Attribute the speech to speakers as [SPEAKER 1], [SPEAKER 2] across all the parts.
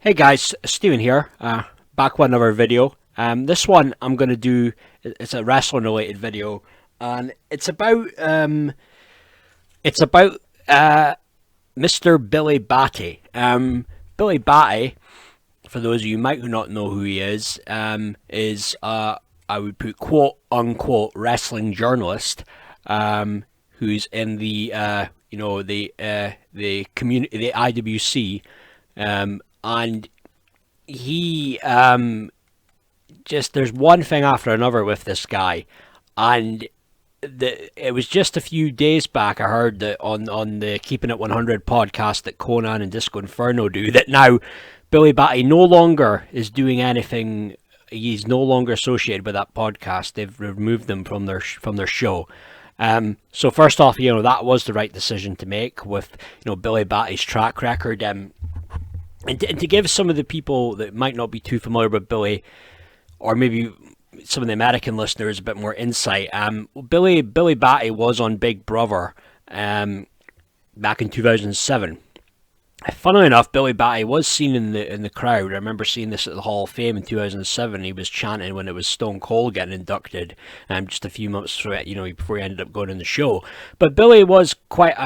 [SPEAKER 1] Hey guys, Steven here, back with another video. This one I'm going to do, it's a wrestling related video, and it's about Mr. Billi Bhatti. Billi Bhatti, for those of you who might not know who he is I would put quote unquote wrestling journalist, who's in the community, the IWC. And he just, there's one thing after another with this guy, and it was just a few days back I heard that on the Keepin It 100 podcast that Conan and Disco Inferno do, that now Billi Bhatti no longer is doing anything. He's no longer associated with that podcast. They've removed them from their show. So first off, that was the right decision to make with Billi Bhatti's track record. And to give some of the people that might not be too familiar with Billy, or maybe some of the American listeners, a bit more insight, Billi Bhatti was on Big Brother back in 2007. Funnily enough, Billi Bhatti was seen in the crowd. I remember seeing this at the Hall of Fame in 2007. He was chanting when it was Stone Cold getting inducted, just a few months before he ended up going on the show. But Billy was quite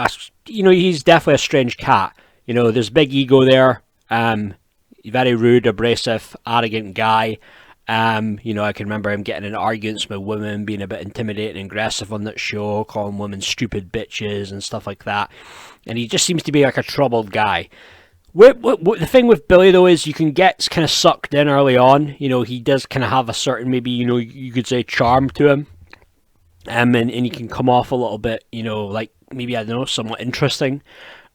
[SPEAKER 1] he's definitely a strange cat. There's big ego there. Very rude, abrasive, arrogant guy. I can remember him getting in arguments with women, being a bit intimidating and aggressive on that show, calling women stupid bitches and stuff like that. And he just seems to be like a troubled guy. The thing with Billy, though, is you can get kind of sucked in early on. He does kind of have a certain, maybe, you could say, charm to him. And he can come off a little bit, like maybe, I don't know, somewhat interesting.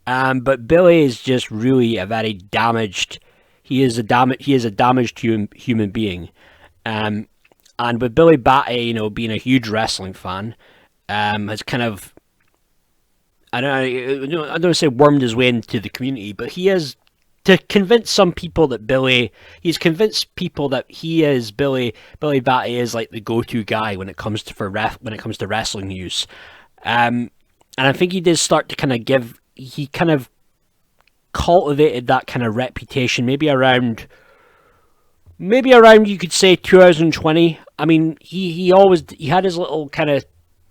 [SPEAKER 1] But Billy is just really a very damaged. He is a damaged human being. And with Billi Bhatti, being a huge wrestling fan, has kind of, I don't want to say wormed his way into the community, but he has to convince some people that he's convinced people that Billi Bhatti is like the go-to guy when it comes to wrestling news. And I think he did start to he kind of cultivated that kind of reputation maybe around you could say 2020. I mean, he had his little kind of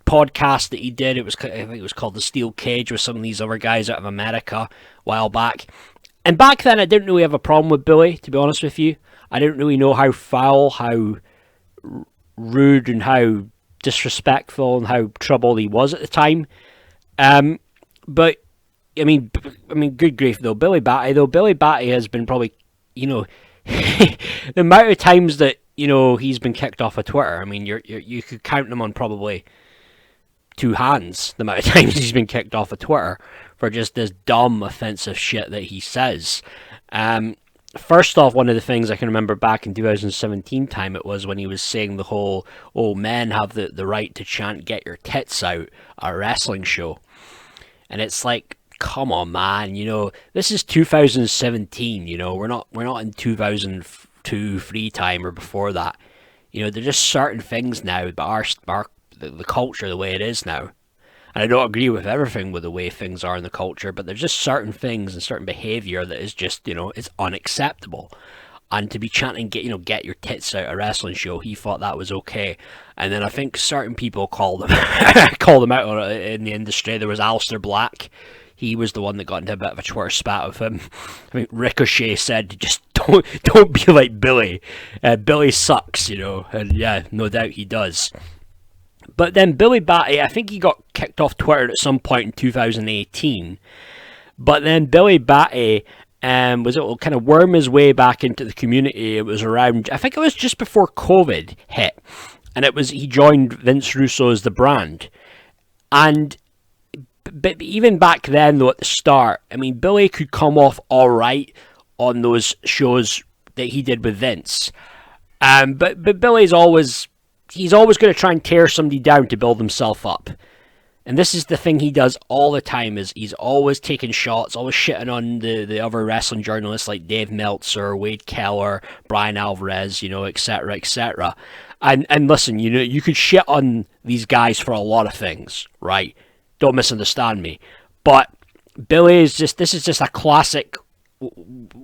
[SPEAKER 1] podcast that he did. I think it was called The Steel Cage with some of these other guys out of America a while back. And back then I didn't really have a problem with Billy, to be honest with you. I didn't really know how foul, how rude and how disrespectful and how troubled he was at the time. But I mean, good grief though. Billi Bhatti has been probably, the amount of times that he's been kicked off of Twitter. I mean, you could count them on probably two hands. The amount of times he's been kicked off of Twitter for just this dumb, offensive shit that he says. First off, one of the things I can remember back in 2017 time, it was when he was saying the whole, men have the right to chant "get your tits out" at a wrestling show, and it's like, come on, man, this is 2017, we're not in 2002, 3 time or before that. There's just certain things now about the culture the way it is now. And I don't agree with everything with the way things are in the culture, but there's just certain things and certain behaviour that is just, it's unacceptable. And to be chanting, get your tits out at a wrestling show, he thought that was okay. And then I think certain people called him out in the industry. There was Aleister Black. He was the one that got into a bit of a Twitter spat with him. I mean, Ricochet said, just don't be like Billy. Billy sucks, and yeah, no doubt he does. But then Billi Bhatti, I think he got kicked off Twitter at some point in 2018. But then Billi Bhatti was able to kind of worm his way back into the community. It was around, I think it was just before COVID hit. And he joined Vince Russo's The Brand. But even back then, though, at the start, I mean, Billy could come off all right on those shows that he did with Vince. But Billy's always going to try and tear somebody down to build himself up. And this is the thing he does all the time, is he's always taking shots, always shitting on the other wrestling journalists like Dave Meltzer, Wade Keller, Brian Alvarez, etc., etc. And listen, you could shit on these guys for a lot of things, right? Don't misunderstand me. But Billy is this is just a classic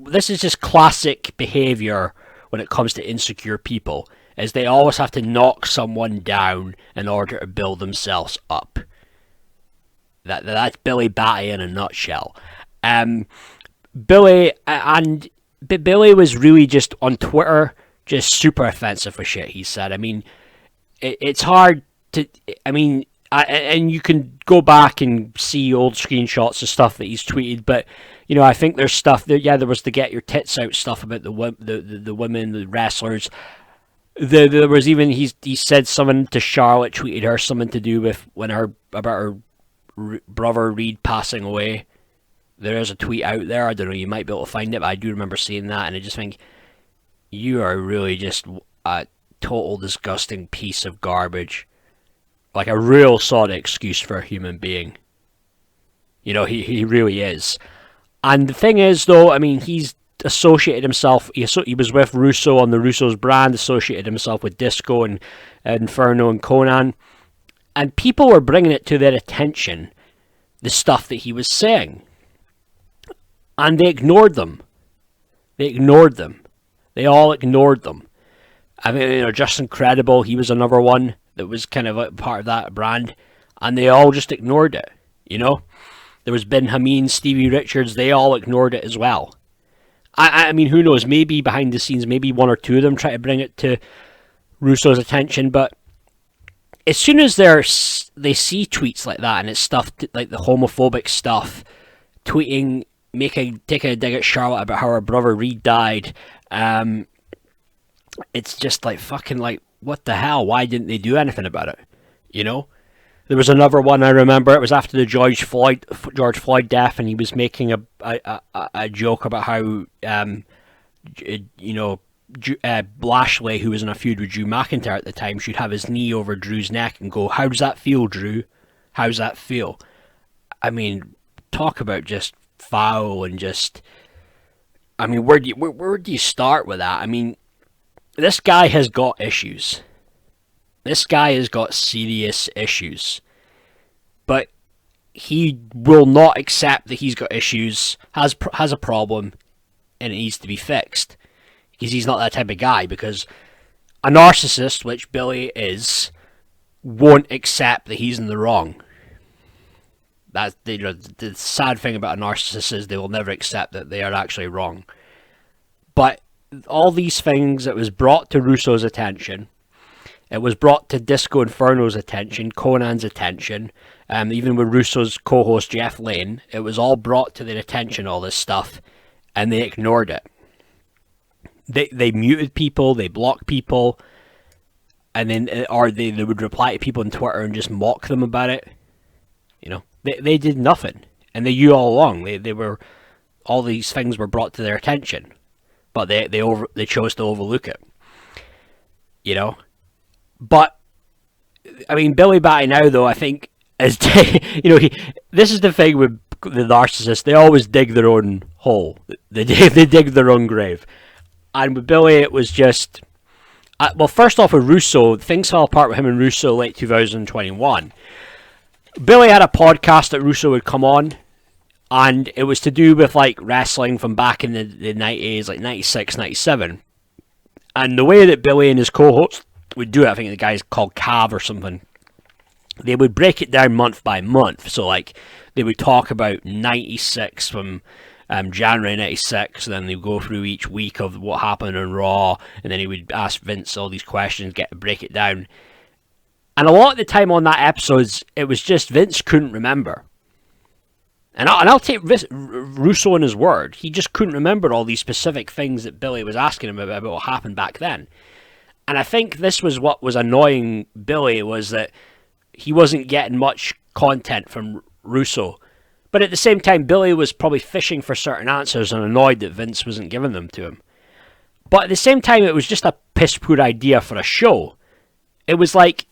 [SPEAKER 1] this is just classic behavior when it comes to insecure people, is they always have to knock someone down in order to build themselves up. That's Billi Bhatti in a nutshell. Billi was really just on Twitter, just super offensive for shit he said. I mean, it's hard to, I mean, and you can go back and see old screenshots of stuff that he's tweeted, but you know, I think there's stuff that, yeah, there was the get your tits out stuff about the women, the wrestlers. There was even, he said something to Charlotte, tweeted her something to do with about her brother Reed passing away. There is a tweet out there, I don't know, you might be able to find it, but I do remember seeing that, and I just think, you are really just a total disgusting piece of garbage. Like a real solid excuse for a human being. You know, he really is. And the thing is, though, I mean, he's associated himself, he was with Russo on the Russo's brand, associated himself with Disco and Inferno and Conan, and people were bringing it to their attention, the stuff that he was saying. And they ignored them. They all ignored them. I mean, you know, Just Incredible, he was another one that was kind of a part of that brand, and they all just ignored it, you know? There was Ben Hameen, Stevie Richards, they all ignored it as well. I mean, who knows, maybe behind the scenes, maybe one or two of them try to bring it to Russo's attention, but as soon as they see tweets like that, and it's stuff like the homophobic stuff, tweeting, taking a dig at Charlotte about how her brother Reed died, it's just like, fucking like, what the hell? Why didn't they do anything about it? You know? There was another one I remember. It was after the George Floyd death, and he was making a joke about how Lashley, who was in a feud with Drew McIntyre at the time, should have his knee over Drew's neck and go, "How does that feel, Drew? How's that feel?" I mean, talk about just foul and just. I mean, where do you start with that? I mean, this guy has got issues. This guy has got serious issues. But he will not accept that he's got issues, has a problem, and it needs to be fixed. Because he's not that type of guy. Because a narcissist, which Billi is, won't accept that he's in the wrong. That's the sad thing about a narcissist is they will never accept that they are actually wrong. But all these things that was brought to Russo's attention, it was brought to Disco Inferno's attention, Conan's attention, even with Russo's co-host Jeff Lane, it was all brought to their attention, all this stuff, and they ignored it. They muted people, they blocked people, and then or they would reply to people on Twitter and just mock them about it. You know, they did nothing, and they knew all along. They were, all these things were brought to their attention, but they chose to overlook it. You know. But, I mean, Billi Bhatti now, though, I think, is, this is the thing with the narcissists, they always dig their own hole. They dig their own grave. And with Billi, it was just, well, first off with Russo, things fell apart with him and Russo late 2021. Billi had a podcast that Russo would come on, and it was to do with, like, wrestling from back in the 90s, like 96, 97. And the way that Billi and his co-host would do it, I think the guy's called Cav or something, they would break it down month by month. So, like, they would talk about 96 from January 96, and then they would go through each week of what happened on Raw, and then he would ask Vince all these questions, break it down. And a lot of the time on that episodes, it was just Vince couldn't remember. And I'll take Russo in his word. He just couldn't remember all these specific things that Billi was asking him about what happened back then. And I think this was what was annoying Billi, was that he wasn't getting much content from Russo. But at the same time, Billi was probably fishing for certain answers and annoyed that Vince wasn't giving them to him. But at the same time, it was just a piss-poor idea for a show. It was like,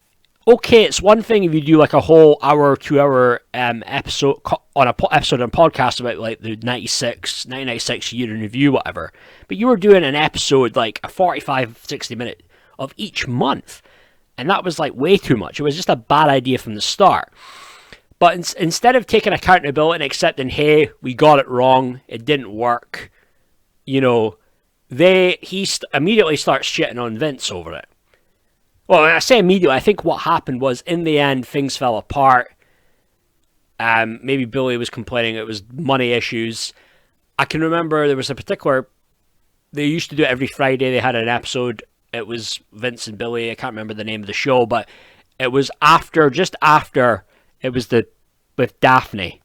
[SPEAKER 1] okay, it's one thing if you do like a whole hour, 2 hour episode on a podcast about like the 1996 year in review, whatever. But you were doing an episode, like a 45, 60 minute of each month. And that was like way too much. It was just a bad idea from the start. But instead of taking accountability and accepting, hey, we got it wrong, it didn't work, you know, immediately starts shitting on Vince over it. Well, when I say immediately, I think what happened was, in the end, things fell apart. Maybe Billy was complaining it was money issues. I can remember there was a particular... They used to do it every Friday. They had an episode. It was Vince and Billy. I can't remember the name of the show, but it was just after it was with Daphne.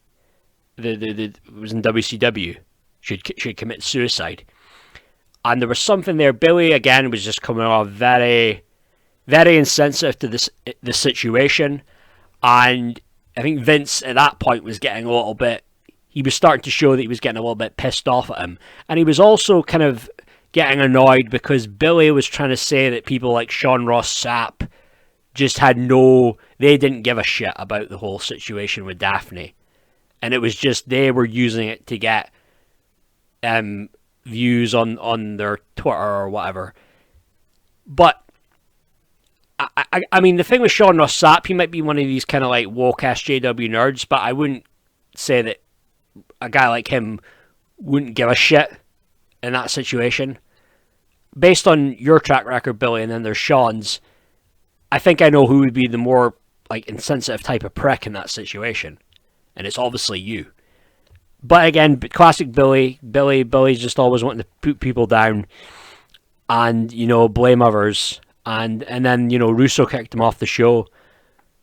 [SPEAKER 1] It was in WCW. She'd commit suicide. And there was something there. Billy, again, was just coming off very, very insensitive to the situation. And I think Vince, at that point, was getting a little bit... He was starting to show that he was getting a little bit pissed off at him. And he was also kind of getting annoyed because Billy was trying to say that people like Sean Ross Sapp just had they didn't give a shit about the whole situation with Daphne. And it was just, they were using it to get views on their Twitter or whatever. But, I mean, the thing with Sean Ross Sapp, he might be one of these kind of like woke SJW nerds, but I wouldn't say that a guy like him wouldn't give a shit in that situation. Based on your track record, Billy, and then there's Sean's, I think I know who would be the more like insensitive type of prick in that situation. And it's obviously you. But again, classic Billy. Billy's just always wanting to put people down and, blame others. And then, Russo kicked him off the show.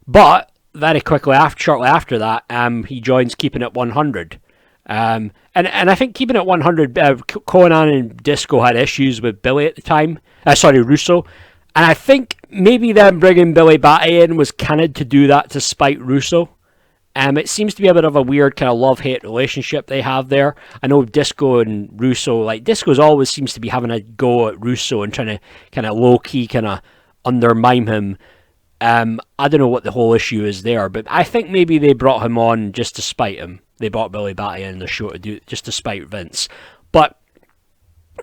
[SPEAKER 1] But very quickly, shortly after that, he joins Keepin It 100. And I think Keepin It 100, Conan and Disco had issues with Billy at the time. Russo. And I think maybe them bringing Billi Bhatti in was kind of to do that to spite Russo. It seems to be a bit of a weird kind of love-hate relationship they have there. I know Disco and Russo, like, Disco's always seems to be having a go at Russo and trying to kind of low-key kind of undermine him. I don't know what the whole issue is there, but I think maybe they brought him on just to spite him. They brought Billi Bhatti in the show just to spite Vince. But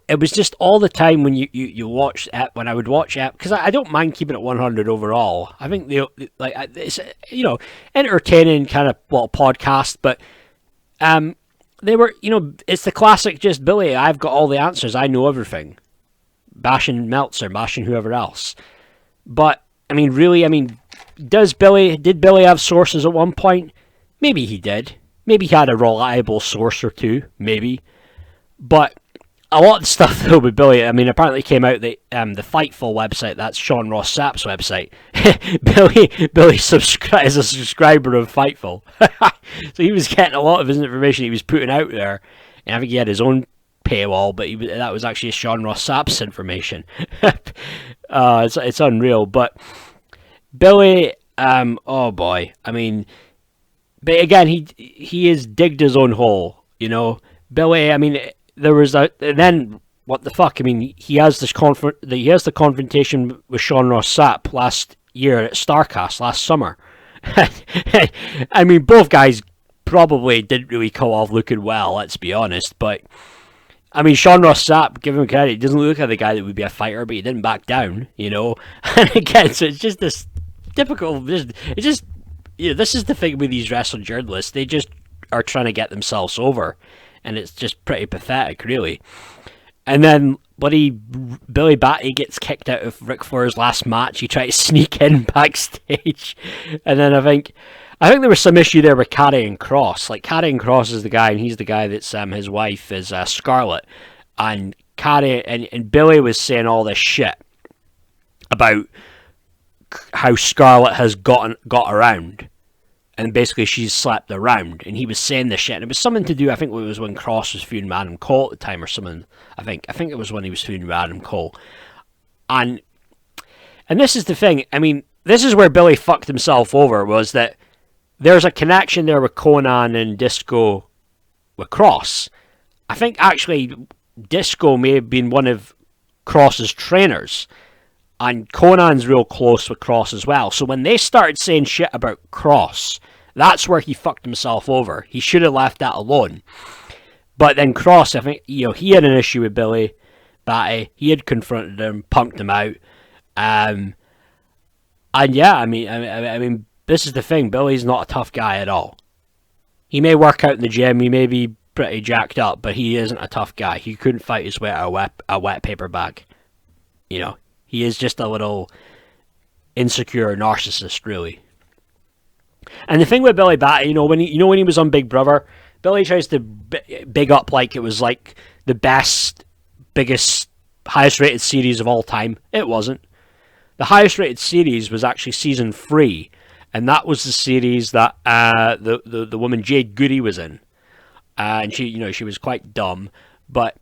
[SPEAKER 1] it was just all the time when you watch it, when I would watch it, because I don't mind Keeping It 100 overall. I think it's entertaining kind of podcast, but they were it's the classic just Billy. I've got all the answers. I know everything. Bashing Meltzer, bashing whoever else. But I mean, really, did Billy have sources at one point? Maybe he did. Maybe he had a reliable source or two. Maybe, but a lot of stuff though with Billy, apparently came out that the Fightful website, that's Sean Ross Sapp's website, Billy is a subscriber of Fightful. So he was getting a lot of his information he was putting out there, and I think he had his own paywall, but that was actually Sean Ross Sapp's information. It's unreal, but Billy, oh boy, but again, he has digged his own hole, Billy, there was then what the fuck? He has the confrontation with Sean Ross Sapp last year at StarCast last summer. Both guys probably didn't really come off looking well. Let's be honest. But Sean Ross Sapp, give him credit, he doesn't look like the guy that would be a fighter, but he didn't back down. And again, so it's just this typical. This is the thing with these wrestling journalists. They just are trying to get themselves over. And it's just pretty pathetic, really. And then Billi Bhatti gets kicked out of Ric Flair's last match. He tried to sneak in backstage. And then I think there was some issue there with Karrion Kross. Like, Karrion Kross is the guy, and he's the guy that's his wife is Scarlett. And Billy was saying all this shit about how Scarlett has got around. And basically she's slept around, and he was saying this shit, and it was something to do, I think it was when Cross was feuding with Adam Cole at the time or something. I think it was when he was feuding with Adam Cole. And this is the thing, this is where Billy fucked himself over, was that there's a connection there with Conan and Disco with Cross. I think actually Disco may have been one of Cross's trainers, and Conan's real close with Cross as well. So when they started saying shit about Cross, that's where he fucked himself over. He should have left that alone. But then Cross, I think, he had an issue with Billi Bhatti. He had confronted him, punked him out. And yeah, this is the thing. Billy's not a tough guy at all. He may work out in the gym. He may be pretty jacked up, but he isn't a tough guy. He couldn't fight his way out of a wet paper bag. You know, he is just a little insecure narcissist, really. And the thing with Billi Bhatti, when he was on Big Brother, Billy tries to big up like it was like the best, biggest, highest rated series of all time. It wasn't. The highest rated series was actually season 3, and that was the series that the woman Jade Goody was in, and she was quite dumb. But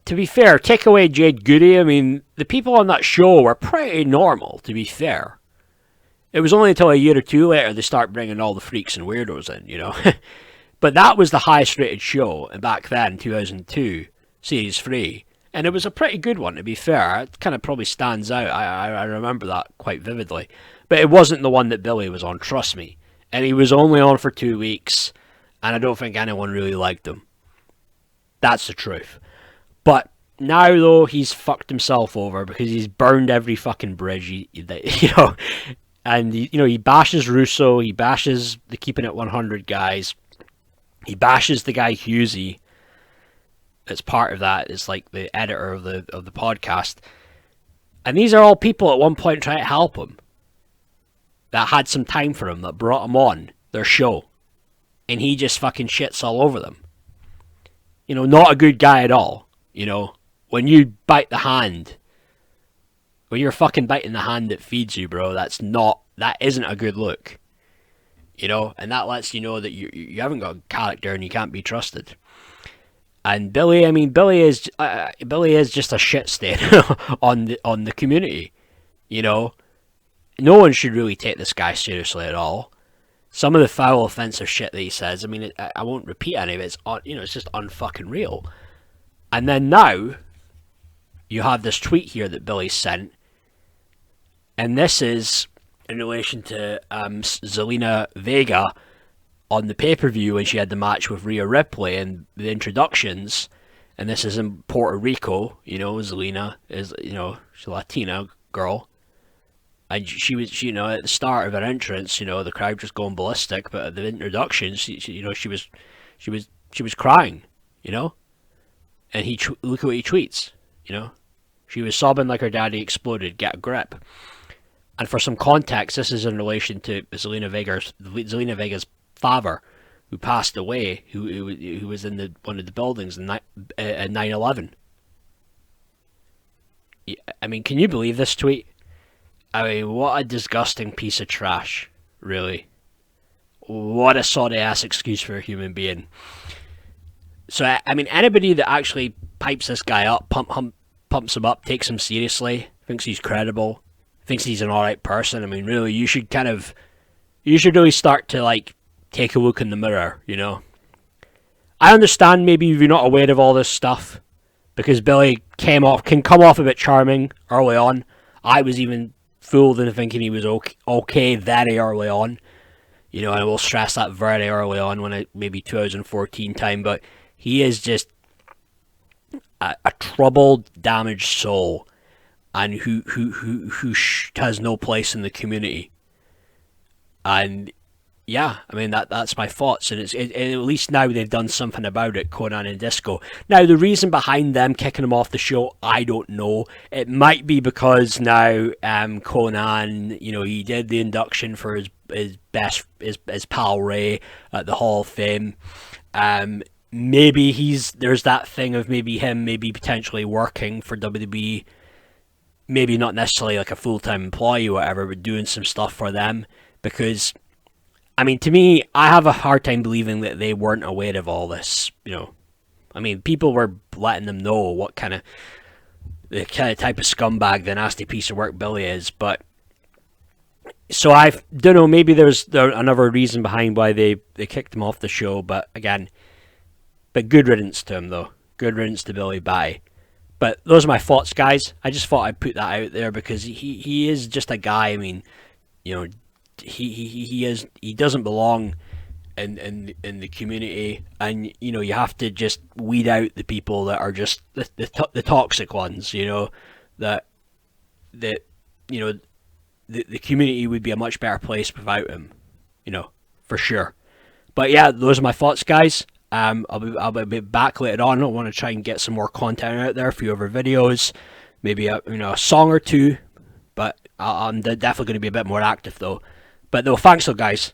[SPEAKER 1] to be fair, take away Jade Goody, I mean, the people on that show were pretty normal. To be fair, it was only until a year or two later they start bringing all the freaks and weirdos in, But that was the highest rated show back then, 2002, series 3. And it was a pretty good one, to be fair. It kind of probably stands out. I remember that quite vividly. But it wasn't the one that Billy was on, trust me. And he was only on for 2 weeks, and I don't think anyone really liked him. That's the truth. But now, though, he's fucked himself over because he's burned every fucking bridge, And, he bashes Russo, he bashes the Keepin It 100 guys, he bashes the guy Husey. That's part of that. It's like the editor of the podcast, and these are all people at one point trying to help him, that had some time for him, that brought him on their show, and he just fucking shits all over them. Not a good guy at all. When you bite the hand, when you're fucking biting the hand that feeds you, bro, that isn't a good look. And that lets you know that you haven't got character and you can't be trusted. And Billy is just a shit stain on the community. No one should really take this guy seriously at all. Some of the foul, offensive shit that he says, I mean, I won't repeat any of it. It's just unfucking real. And then now, you have this tweet here that Billy sent, and this is in relation to Zelina Vega on the pay-per-view when she had the match with Rhea Ripley and the introductions, and this is in Puerto Rico. Zelina is, she's a Latina girl, and she was, at the start of her entrance, the crowd just going ballistic, but at the introductions, she was crying, and look at what he tweets, she was sobbing like her daddy exploded, get a grip. And for some context, this is in relation to Zelina Vega's father, who passed away, who was in one of the buildings at 9/11. I mean, can you believe this tweet? I mean, what a disgusting piece of trash, really. What a sorry ass excuse for a human being. So, I mean, anybody that actually pipes this guy up, pumps him up, takes him seriously, thinks he's credible, thinks he's an alright person, I mean, really, you should really start to, take a look in the mirror, I understand maybe if you're not aware of all this stuff, because Billy can come off a bit charming early on. I was even fooled into thinking he was okay very early on, and I will stress that very early on, maybe 2014 time, but he is just a troubled, damaged soul, and who has no place in the community. And yeah, I mean, that's my thoughts, and at least now they've done something about it, Conan and Disco. Now, the reason behind them kicking him off the show, I don't know. It might be because now Conan, he did the induction for his pal Ray at the Hall of Fame. Maybe there's that thing of maybe him potentially working for WWE. Maybe not necessarily like a full-time employee or whatever, but doing some stuff for them. Because, I mean, to me, I have a hard time believing that they weren't aware of all this, I mean, people were letting them know the kind of type of scumbag, the nasty piece of work Billy is, but... So I don't know, maybe there's another reason behind why they kicked him off the show, but again... But good riddance to him, though. Good riddance to Billi Bhatti. But those are my thoughts, guys. I just thought I'd put that out there because he is just a guy. I mean, he doesn't belong in the community, and you have to just weed out the people that are just the toxic ones. That the community would be a much better place without him. For sure. But yeah, those are my thoughts, guys. I'll be back later on. I want to try and get some more content out there, a few other videos, maybe a song or two. But I'm definitely going to be a bit more active though. But no, thanks though, guys.